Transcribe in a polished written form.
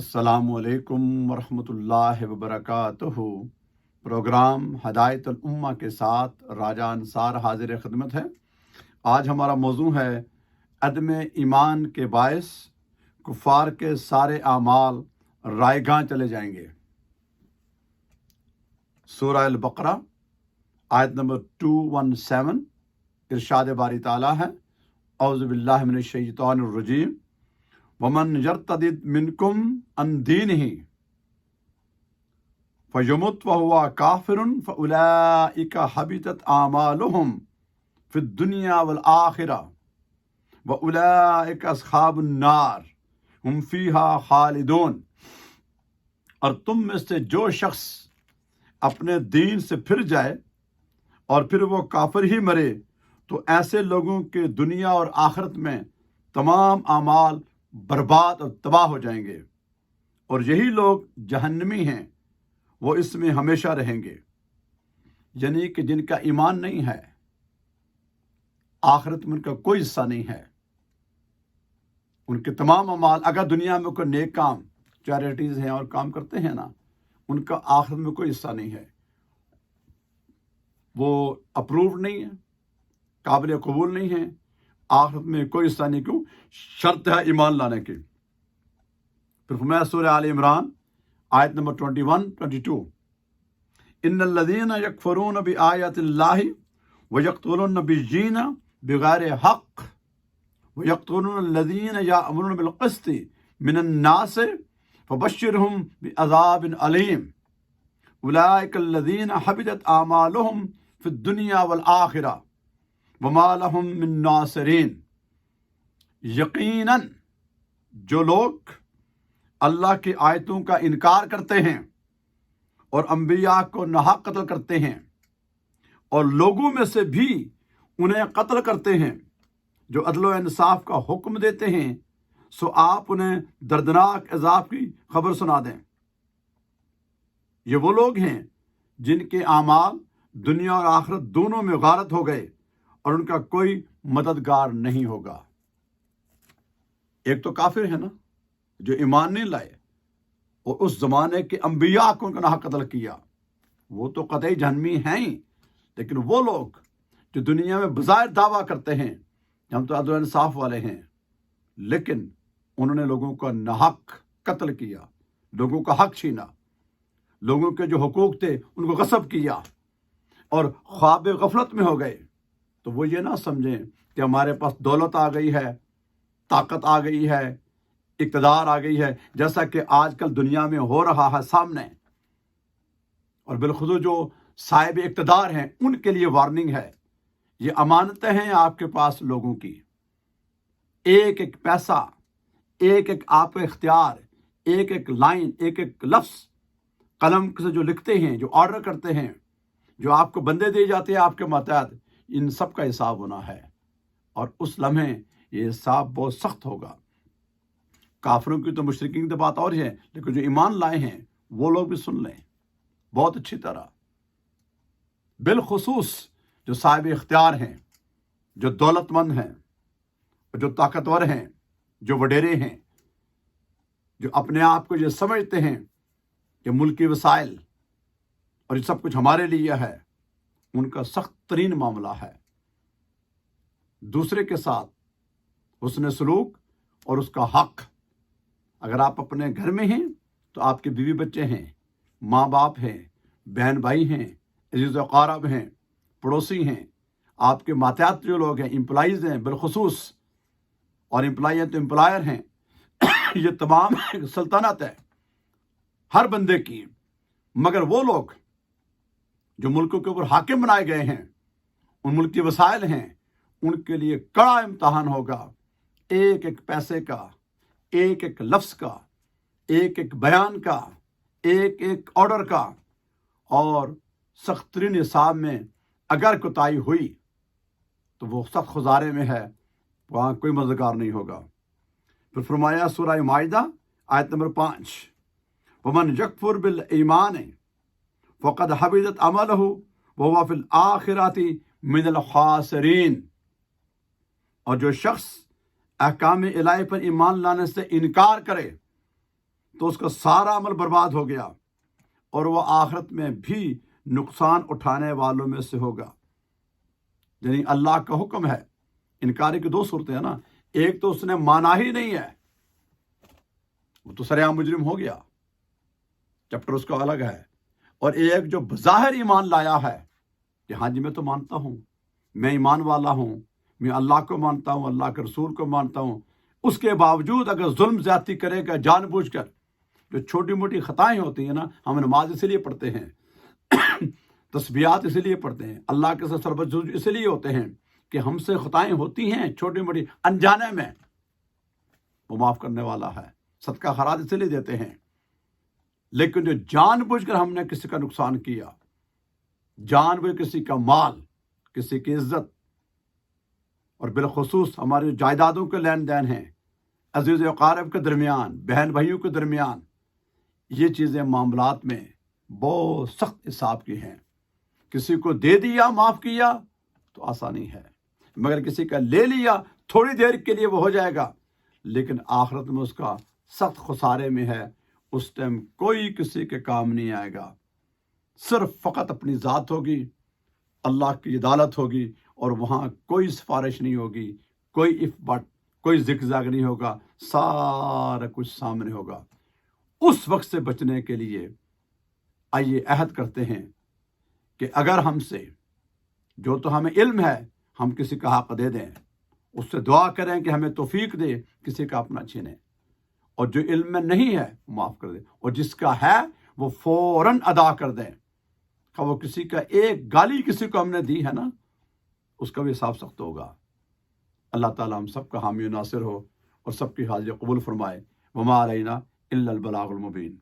السلام علیکم ورحمۃ اللہ وبرکاتہ۔ پروگرام ہدایت الامہ کے ساتھ راجہ انصار حاضر خدمت ہے۔ آج ہمارا موضوع ہے عدم ایمان کے باعث کفار کے سارے اعمال رائے گاں چلے جائیں گے۔ سورہ البقرہ آیت نمبر 217 ارشاد باری تعالیٰ ہے، اعوذ باللہ من الشیطان الرجیم، ومن یرتد منکم عن دینہ فیمت وہو کافر فاولئک حبطت اعمالہم فی الدنیا والآخرہ واولئک اصحاب النار ہم فیہا خالدون۔ اور تم میں سے جو شخص اپنے دین سے پھر جائے اور پھر وہ کافر ہی مرے تو ایسے لوگوں کے دنیا اور آخرت میں تمام اعمال برباد اور تباہ ہو جائیں گے، اور یہی لوگ جہنمی ہیں، وہ اس میں ہمیشہ رہیں گے۔ یعنی کہ جن کا ایمان نہیں ہے، آخرت میں ان کا کوئی حصہ نہیں ہے۔ ان کے تمام اعمال، اگر دنیا میں کوئی نیک کام، چیریٹیز ہیں اور کام کرتے ہیں نا، ان کا آخرت میں کوئی حصہ نہیں ہے، وہ اپرووڈ نہیں ہے، قابل قبول نہیں ہے، آخرت میں کوئی حصہ نہیں۔ کیوں؟ شرط ہے ایمان لانے کی۔ پھر فرمایا سورہ آل عمران آیت نمبر 21-22، ان الذین یکفرون بآیات اللہ ویقتلون النبیین بغیر حق ویقتلون الذین یأمرون بالقسط من الناس فبشرہم بعذاب علیم اولئک الذین حبطت اعمالہم فی الدنیا والآخرہ وما لہم من ناصرین۔ یقیناً جو لوگ اللہ کی آیتوں کا انکار کرتے ہیں اور انبیاء کو ناحق قتل کرتے ہیں، اور لوگوں میں سے بھی انہیں قتل کرتے ہیں جو عدل و انصاف کا حکم دیتے ہیں، سو آپ انہیں دردناک عذاب کی خبر سنا دیں۔ یہ وہ لوگ ہیں جن کے اعمال دنیا اور آخرت دونوں میں غارت ہو گئے اور ان کا کوئی مددگار نہیں ہوگا۔ ایک تو کافر ہے نا، جو ایمان نہیں لائے اور اس زمانے کے انبیاء کو ان کا ناحق قتل کیا، وہ تو قطعی جہنمی ہیں ہی۔ لیکن وہ لوگ جو دنیا میں بظاہر دعویٰ کرتے ہیں کہ ہم تو عدل و انصاف والے ہیں، لیکن انہوں نے لوگوں کا ناحق قتل کیا، لوگوں کا حق چھینا، لوگوں کے جو حقوق تھے ان کو غصب کیا اور خواب غفلت میں ہو گئے، تو وہ یہ نہ سمجھیں کہ ہمارے پاس دولت آ گئی ہے، طاقت آ گئی ہے، اقتدار آ گئی ہے، جیسا کہ آج کل دنیا میں ہو رہا ہے سامنے۔ اور بالخصوص جو صاحب اقتدار ہیں ان کے لیے وارننگ ہے، یہ امانتیں ہیں آپ کے پاس لوگوں کی۔ ایک ایک پیسہ، ایک ایک آپ کا اختیار، ایک ایک لائن، ایک ایک لفظ قلم سے جو لکھتے ہیں، جو آرڈر کرتے ہیں، جو آپ کو بندے دیے جاتے ہیں آپ کے ماتحت، ان سب کا حساب ہونا ہے، اور اس لمحے یہ حساب بہت سخت ہوگا۔ کافروں کی تو مشرکین کی بات اور ہے، لیکن جو ایمان لائے ہیں وہ لوگ بھی سن لیں بہت اچھی طرح، بالخصوص جو صاحب اختیار ہیں، جو دولت مند ہیں، جو طاقتور ہیں، جو وڈیرے ہیں، جو اپنے آپ کو یہ سمجھتے ہیں کہ ملکی وسائل اور یہ سب کچھ ہمارے لیے ہے، ان کا سخت ترین معاملہ ہے۔ دوسرے کے ساتھ حسن سلوک اور اس کا حق، اگر آپ اپنے گھر میں ہیں تو آپ کے بیوی بچے ہیں، ماں باپ ہیں، بہن بھائی ہیں، عزیز و اقارب ہیں، پڑوسی ہیں، آپ کے ماتحت جو لوگ ہیں، امپلائیز ہیں بالخصوص، اور امپلائی ہیں تو امپلائر ہیں، یہ تمام سلطنت ہے ہر بندے کی۔ مگر وہ لوگ جو ملکوں کے اوپر حاکم بنائے گئے ہیں، ان ملکی وسائل ہیں، ان کے لیے کڑا امتحان ہوگا، ایک ایک پیسے کا، ایک ایک لفظ کا، ایک ایک بیان کا، ایک ایک آرڈر کا، اور سخت ترین حساب میں اگر کوتاہی ہوئی تو وہ سخت خسارے میں ہے، وہاں کوئی مددگار نہیں ہوگا۔ پھر فرمایا سورہ مائدہ آیت نمبر 5، ومن یکفر بالایمان فقد حبطت عملہ وہو فی الآخرۃ من الخاسرین۔ اور جو شخص احکام الہی پر ایمان لانے سے انکار کرے تو اس کا سارا عمل برباد ہو گیا اور وہ آخرت میں بھی نقصان اٹھانے والوں میں سے ہوگا۔ یعنی اللہ کا حکم ہے، انکاری کی دو صورتیں ہیں نا، ایک تو اس نے مانا ہی نہیں ہے، وہ تو سرعام مجرم ہو گیا، چیپٹر اس کا الگ ہے، اور ایک جو بظاہر ایمان لایا ہے کہ ہاں جی میں تو مانتا ہوں، میں ایمان والا ہوں، میں اللہ کو مانتا ہوں، اللہ کے رسول کو مانتا ہوں، اس کے باوجود اگر ظلم زیادتی کرے گا جان بوجھ کر، جو چھوٹی موٹی خطائیں ہوتی ہیں نا، ہم نماز اسی لیے پڑھتے ہیں، تسبیحات اسی لیے پڑھتے ہیں، اللہ کے ساتھ سربت اسی لیے ہوتے ہیں کہ ہم سے خطائیں ہوتی ہیں چھوٹی موٹی انجانے میں، وہ معاف کرنے والا ہے، صدقہ خیرات اسی لیے دیتے ہیں۔ لیکن جو جان بوجھ کر ہم نے کسی کا نقصان کیا، جان بوجھ کسی کا مال، کسی کی عزت، اور بالخصوص ہمارے جائیدادوں کے لین دین ہیں، عزیز و اقارب کے درمیان، بہن بھائیوں کے درمیان، یہ چیزیں معاملات میں بہت سخت حساب کی ہیں۔ کسی کو دے دیا، معاف کیا تو آسانی ہے، مگر کسی کا لے لیا تھوڑی دیر کے لیے وہ ہو جائے گا، لیکن آخرت میں اس کا سخت خسارے میں ہے، اس ٹائم کوئی کسی کے کام نہیں آئے گا، صرف فقط اپنی ذات ہوگی، اللہ کی عدالت ہوگی، اور وہاں کوئی سفارش نہیں ہوگی، کوئی اف بٹ، کوئی زگ زاگ نہیں ہوگا، سارا کچھ سامنے ہوگا۔ اس وقت سے بچنے کے لیے آئیے عہد کرتے ہیں کہ اگر ہم سے جو تو ہمیں علم ہے ہم کسی کا حق دے دیں، اس سے دعا کریں کہ ہمیں توفیق دے، کسی کا اپنا چھینیں، اور جو علم میں نہیں ہے وہ معاف کر دیں، اور جس کا ہے وہ فوراً ادا کر دیں۔ وہ کسی کا ایک گالی کسی کو ہم نے دی ہے نا، اس کا بھی حساب سخت ہوگا۔ اللہ تعالیٰ ہم سب کا حامی و ناصر ہو اور سب کی حاضری قبول فرمائے۔ وما علینا الا البلاغ المبین۔